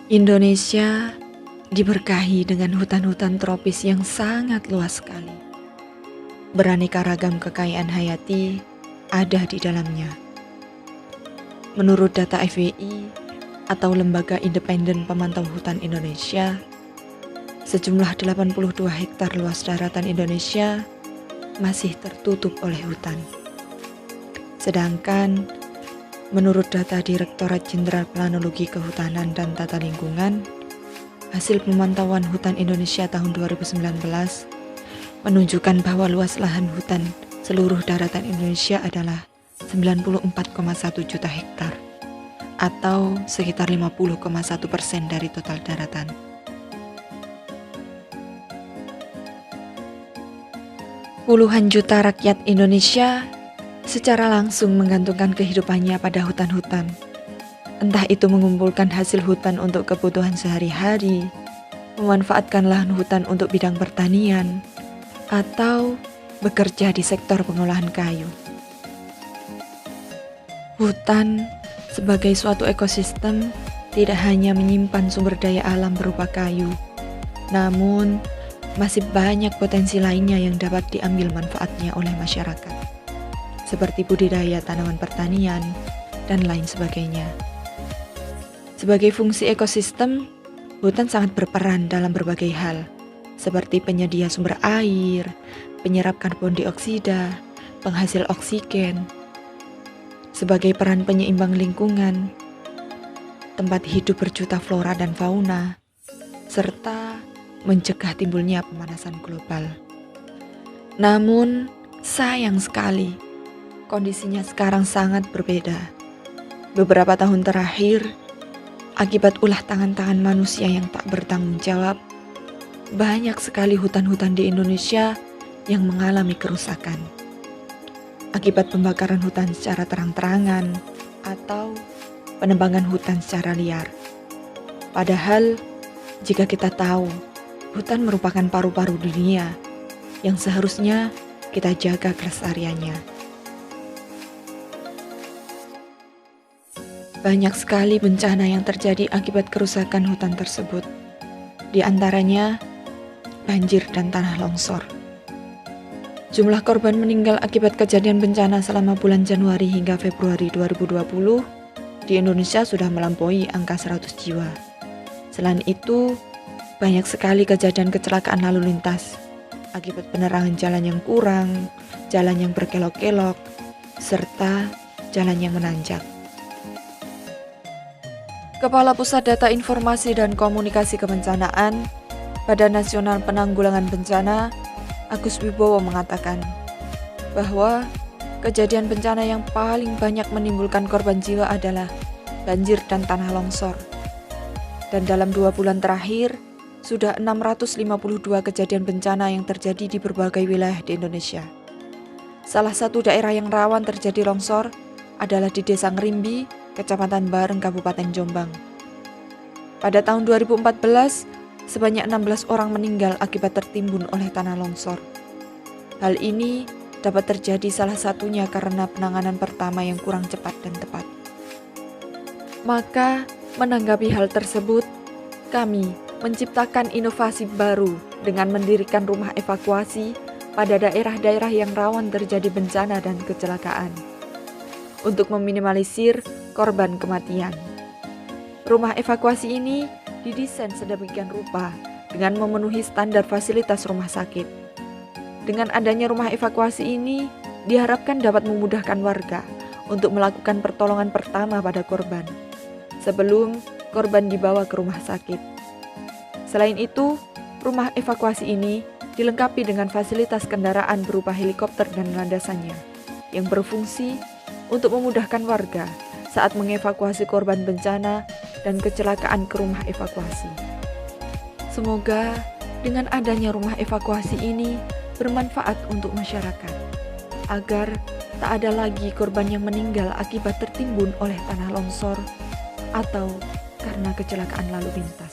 Indonesia diberkahi dengan hutan-hutan tropis yang sangat luas sekali. Beraneka ragam kekayaan hayati ada di dalamnya. Menurut data FWI atau Lembaga Independen Pemantau Hutan Indonesia, sejumlah 82 hektar luas daratan Indonesia masih tertutup oleh hutan. Sedangkan menurut data Direktorat Jenderal Planologi Kehutanan dan Tata Lingkungan, hasil pemantauan hutan Indonesia tahun 2019 menunjukkan bahwa luas lahan hutan seluruh daratan Indonesia adalah 94,1 juta hektar atau sekitar 50,1% dari total daratan. Puluhan juta rakyat Indonesia secara langsung menggantungkan kehidupannya pada hutan-hutan. Entah itu mengumpulkan hasil hutan untuk kebutuhan sehari-hari, memanfaatkan lahan hutan untuk bidang pertanian, atau bekerja di sektor pengolahan kayu. Hutan sebagai suatu ekosistem tidak hanya menyimpan sumber daya alam berupa kayu, namun masih banyak potensi lainnya yang dapat diambil manfaatnya oleh masyarakat, seperti budidaya tanaman pertanian, dan lain sebagainya. Sebagai fungsi ekosistem, hutan sangat berperan dalam berbagai hal, seperti penyedia sumber air, penyerap karbon dioksida, penghasil oksigen, sebagai peran penyeimbang lingkungan, tempat hidup berjuta flora dan fauna, serta mencegah timbulnya pemanasan global. Namun, sayang sekali, kondisinya sekarang sangat berbeda. Beberapa tahun terakhir, akibat ulah tangan-tangan manusia yang tak bertanggung jawab, banyak sekali hutan-hutan di Indonesia yang mengalami kerusakan. Akibat pembakaran hutan secara terang-terangan atau penebangan hutan secara liar. Padahal, jika kita tahu, hutan merupakan paru-paru dunia yang seharusnya kita jaga kelestariannya. Banyak sekali bencana yang terjadi akibat kerusakan hutan tersebut. Di antaranya, banjir dan tanah longsor. Jumlah korban meninggal akibat kejadian bencana selama bulan Januari hingga Februari 2020 di Indonesia sudah melampaui angka 100 jiwa. Selain itu, banyak sekali kejadian kecelakaan lalu lintas akibat penerangan jalan yang kurang, jalan yang berkelok-kelok, serta jalan yang menanjak. Kepala Pusat Data Informasi dan Komunikasi Kebencanaan, Badan Nasional Penanggulangan Bencana, Agus Wibowo mengatakan bahwa kejadian bencana yang paling banyak menimbulkan korban jiwa adalah banjir dan tanah longsor. Dan dalam 2 bulan terakhir, sudah 652 kejadian bencana yang terjadi di berbagai wilayah di Indonesia. Salah satu daerah yang rawan terjadi longsor adalah di Desa Ngerimbi, Kecamatan Bareng, Kabupaten Jombang. Pada tahun 2014, sebanyak 16 orang meninggal akibat tertimbun oleh tanah longsor. Hal ini dapat terjadi salah satunya karena penanganan pertama yang kurang cepat dan tepat. Maka, menanggapi hal tersebut, kami menciptakan inovasi baru dengan mendirikan rumah evakuasi pada daerah-daerah yang rawan terjadi bencana dan kecelakaan untuk meminimalisir korban kematian. Rumah evakuasi ini didesain sedemikian rupa dengan memenuhi standar fasilitas rumah sakit. Dengan adanya rumah evakuasi ini, diharapkan dapat memudahkan warga untuk melakukan pertolongan pertama pada korban sebelum korban dibawa ke rumah sakit. Selain itu, rumah evakuasi ini dilengkapi dengan fasilitas kendaraan berupa helikopter dan landasannya yang berfungsi untuk memudahkan warga saat mengevakuasi korban bencana dan kecelakaan ke rumah evakuasi. Semoga dengan adanya rumah evakuasi ini bermanfaat untuk masyarakat, agar tak ada lagi korban yang meninggal akibat tertimbun oleh tanah longsor atau karena kecelakaan lalu lintas.